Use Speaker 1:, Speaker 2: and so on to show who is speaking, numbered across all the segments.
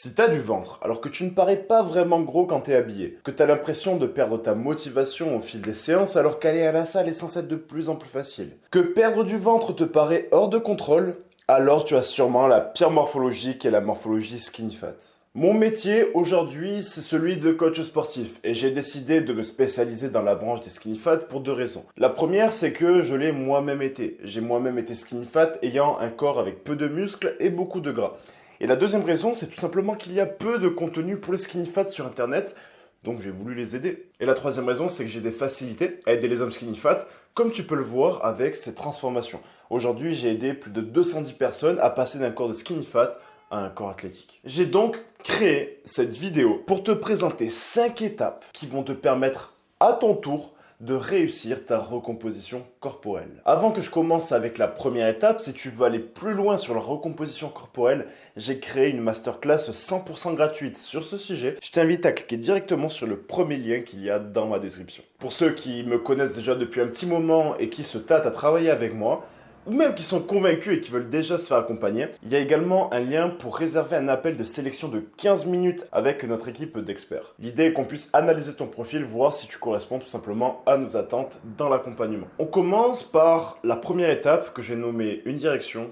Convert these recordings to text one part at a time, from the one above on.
Speaker 1: Si t'as du ventre, alors que tu ne parais pas vraiment gros quand t'es habillé, que t'as l'impression de perdre ta motivation au fil des séances alors qu'aller à la salle est censé être de plus en plus facile, que perdre du ventre te paraît hors de contrôle, alors tu as sûrement la pire morphologie qui est la morphologie skinny fat. Mon métier aujourd'hui, c'est celui de coach sportif et j'ai décidé de me spécialiser dans la branche des skinny fat pour deux raisons. La première, c'est que je l'ai moi-même été. J'ai moi-même été skinny fat ayant un corps avec peu de muscles et beaucoup de gras. Et la deuxième raison, c'est tout simplement qu'il y a peu de contenu pour les skinny fat sur internet, donc j'ai voulu les aider. Et la troisième raison, c'est que j'ai des facilités à aider les hommes skinny fat, comme tu peux le voir avec ces transformations. Aujourd'hui, j'ai aidé plus de 210 personnes à passer d'un corps de skinny fat à un corps athlétique. J'ai donc créé cette vidéo pour te présenter 5 étapes qui vont te permettre à ton tour de réussir ta recomposition corporelle. Avant que je commence avec la première étape, si tu veux aller plus loin sur la recomposition corporelle, j'ai créé une masterclass 100% gratuite sur ce sujet. Je t'invite à cliquer directement sur le premier lien qu'il y a dans ma description. Pour ceux qui me connaissent déjà depuis un petit moment et qui se tâtent à travailler avec moi, ou même qui sont convaincus et qui veulent déjà se faire accompagner, il y a également un lien pour réserver un appel de sélection de 15 minutes avec notre équipe d'experts. L'idée est qu'on puisse analyser ton profil, voir si tu corresponds tout simplement à nos attentes dans l'accompagnement. On commence par la première étape que j'ai nommée une direction,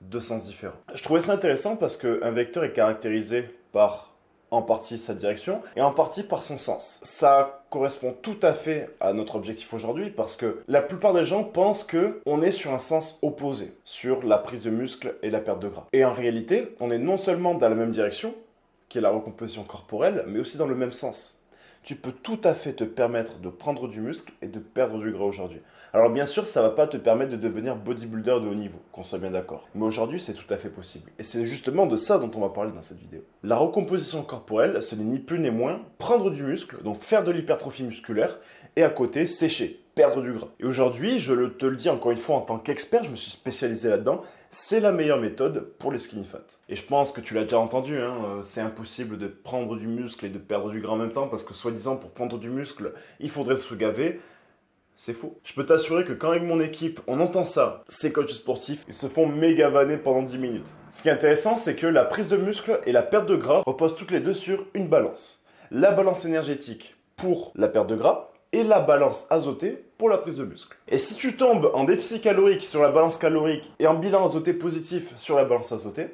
Speaker 1: deux sens différents. Je trouvais ça intéressant parce qu'un vecteur est caractérisé par en partie sa direction et en partie par son sens. Ça correspond tout à fait à notre objectif aujourd'hui parce que la plupart des gens pensent qu'on est sur un sens opposé, sur la prise de muscle et la perte de gras. Et en réalité, on est non seulement dans la même direction, qui est la recomposition corporelle, mais aussi dans le même sens. Tu peux tout à fait te permettre de prendre du muscle et de perdre du gras aujourd'hui. Alors bien sûr, ça ne va pas te permettre de devenir bodybuilder de haut niveau, qu'on soit bien d'accord. Mais aujourd'hui, c'est tout à fait possible. Et c'est justement de ça dont on va parler dans cette vidéo. La recomposition corporelle, ce n'est ni plus ni moins prendre du muscle, donc faire de l'hypertrophie musculaire, et à côté, sécher, perdre du gras. Et aujourd'hui, te le dis encore une fois en tant qu'expert, je me suis spécialisé là-dedans, c'est la meilleure méthode pour les skinny fat. Et je pense que tu l'as déjà entendu, c'est impossible de prendre du muscle et de perdre du gras en même temps, parce que soi-disant, pour prendre du muscle, il faudrait se gaver. C'est faux. Je peux t'assurer que quand avec mon équipe, on entend ça, ces coachs sportifs, ils se font méga vanner pendant 10 minutes. Ce qui est intéressant, c'est que la prise de muscle et la perte de gras reposent toutes les deux sur une balance. La balance énergétique pour la perte de gras et la balance azotée pour la prise de muscle. Et si tu tombes en déficit calorique sur la balance calorique et en bilan azoté positif sur la balance azotée,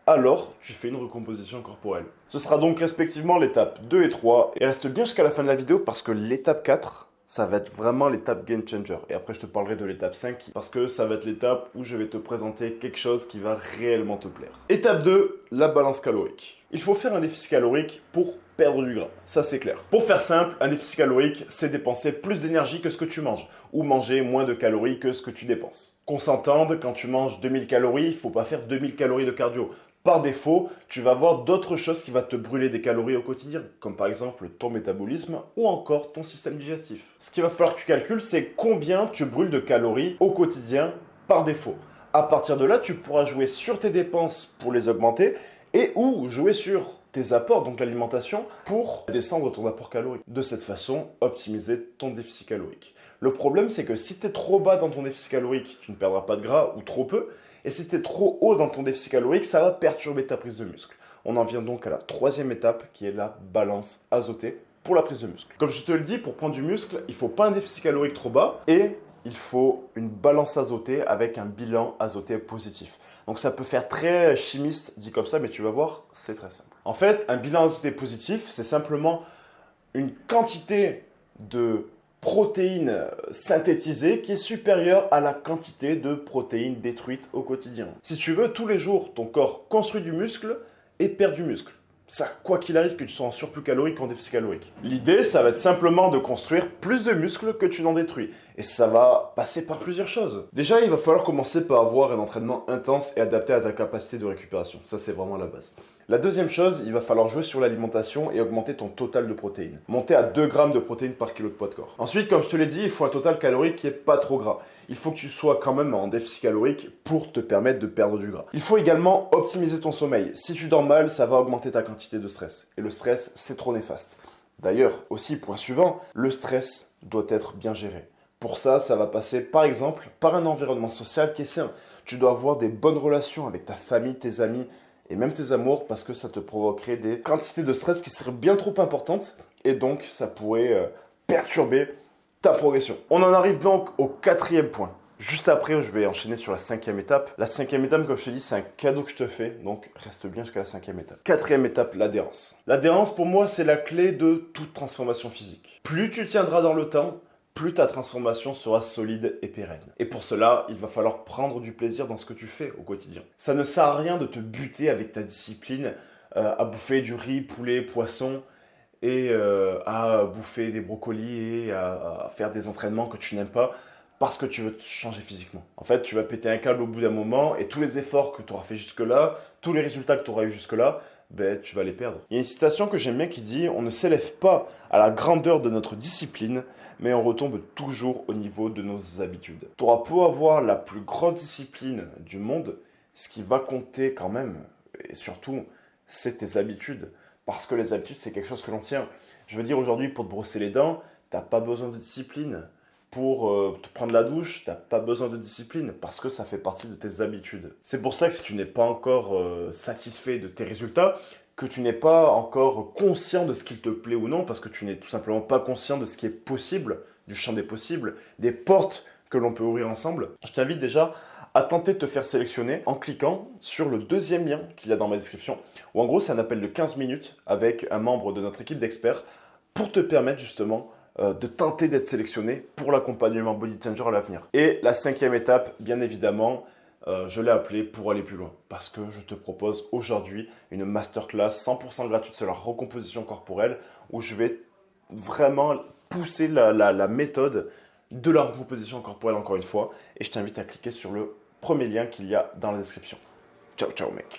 Speaker 1: alors tu fais une recomposition corporelle. Ce sera donc respectivement l'étape 2 et 3, et reste bien jusqu'à la fin de la vidéo parce que l'étape 4, ça va être vraiment l'étape game changer. Et après, je te parlerai de l'étape 5 parce que ça va être l'étape où je vais te présenter quelque chose qui va réellement te plaire. Étape 2, la balance calorique. Il faut faire un déficit calorique pour perdre du gras. Ça, c'est clair. Pour faire simple, un déficit calorique, c'est dépenser plus d'énergie que ce que tu manges ou manger moins de calories que ce que tu dépenses. Qu'on s'entende, quand tu manges 2000 calories, il ne faut pas faire 2000 calories de cardio. Par défaut, tu vas avoir d'autres choses qui vont te brûler des calories au quotidien, comme par exemple ton métabolisme ou encore ton système digestif. Ce qu'il va falloir que tu calcules, c'est combien tu brûles de calories au quotidien par défaut. À partir de là, tu pourras jouer sur tes dépenses pour les augmenter et ou jouer sur tes apports, donc l'alimentation, pour descendre ton apport calorique. De cette façon, optimiser ton déficit calorique. Le problème, c'est que si tu es trop bas dans ton déficit calorique, tu ne perdras pas de gras ou trop peu. Et si tu es trop haut dans ton déficit calorique, ça va perturber ta prise de muscle. On en vient donc à la troisième étape qui est la balance azotée pour la prise de muscle. Comme je te le dis, pour prendre du muscle, il ne faut pas un déficit calorique trop bas et il faut une balance azotée avec un bilan azoté positif. Donc ça peut faire très chimiste dit comme ça, mais tu vas voir, c'est très simple. En fait, un bilan azoté positif, c'est simplement une quantité de protéines synthétisées qui est supérieure à la quantité de protéines détruites au quotidien. Si tu veux, tous les jours, ton corps construit du muscle et perd du muscle. Ça, quoi qu'il arrive, que tu sois en surplus calorique ou en déficit calorique. L'idée, ça va être simplement de construire plus de muscles que tu n'en détruis. Et ça va passer par plusieurs choses. Déjà, il va falloir commencer par avoir un entraînement intense et adapté à ta capacité de récupération. Ça, c'est vraiment la base. La deuxième chose, il va falloir jouer sur l'alimentation et augmenter ton total de protéines. Monter à 2 grammes de protéines par kilo de poids de corps. Ensuite, comme je te l'ai dit, il faut un total calorique qui est pas trop gras. Il faut que tu sois quand même en déficit calorique pour te permettre de perdre du gras. Il faut également optimiser ton sommeil. Si tu dors mal, ça va augmenter ta quantité de stress. Et le stress, c'est trop néfaste. D'ailleurs, aussi, point suivant, le stress doit être bien géré. Pour ça, ça va passer par exemple par un environnement social qui est sain. Tu dois avoir des bonnes relations avec ta famille, tes amis et même tes amours, parce que ça te provoquerait des quantités de stress qui seraient bien trop importantes, et donc ça pourrait perturber ta progression. On en arrive donc au quatrième point. Juste après, je vais enchaîner sur la cinquième étape. La cinquième étape, comme je te dis, c'est un cadeau que je te fais, donc reste bien jusqu'à la cinquième étape. Quatrième étape, l'adhérence. L'adhérence, pour moi, c'est la clé de toute transformation physique. Plus tu tiendras dans le temps, plus ta transformation sera solide et pérenne. Et pour cela, il va falloir prendre du plaisir dans ce que tu fais au quotidien. Ça ne sert à rien de te buter avec ta discipline à bouffer du riz, poulet, poisson, et à bouffer des brocolis et à faire des entraînements que tu n'aimes pas parce que tu veux te changer physiquement. En fait, tu vas péter un câble au bout d'un moment et tous les efforts que tu auras fait jusque-là, tous les résultats que tu auras eu jusque-là, ben, tu vas les perdre. Il y a une citation que j'aime bien qui dit « On ne s'élève pas à la grandeur de notre discipline, mais on retombe toujours au niveau de nos habitudes. » Tu auras beau avoir la plus grosse discipline du monde, ce qui va compter quand même, et surtout, c'est tes habitudes. Parce que les habitudes, c'est quelque chose que l'on tient. Je veux dire, aujourd'hui, pour te brosser les dents, tu n'as pas besoin de discipline. Pour te prendre la douche, tu n'as pas besoin de discipline parce que ça fait partie de tes habitudes. C'est pour ça que si tu n'es pas encore satisfait de tes résultats, que tu n'es pas encore conscient de ce qu'il te plaît ou non, parce que tu n'es tout simplement pas conscient de ce qui est possible, du champ des possibles, des portes que l'on peut ouvrir ensemble, je t'invite déjà à tenter de te faire sélectionner en cliquant sur le deuxième lien qu'il y a dans ma description, où en gros c'est un appel de 15 minutes avec un membre de notre équipe d'experts pour te permettre justement de tenter d'être sélectionné pour l'accompagnement Body Changer à l'avenir. Et la cinquième étape, bien évidemment, je l'ai appelée pour aller plus loin. Parce que je te propose aujourd'hui une masterclass 100% gratuite sur la recomposition corporelle où je vais vraiment pousser la méthode de la recomposition corporelle encore une fois. Et je t'invite à cliquer sur le premier lien qu'il y a dans la description. Ciao, ciao mec.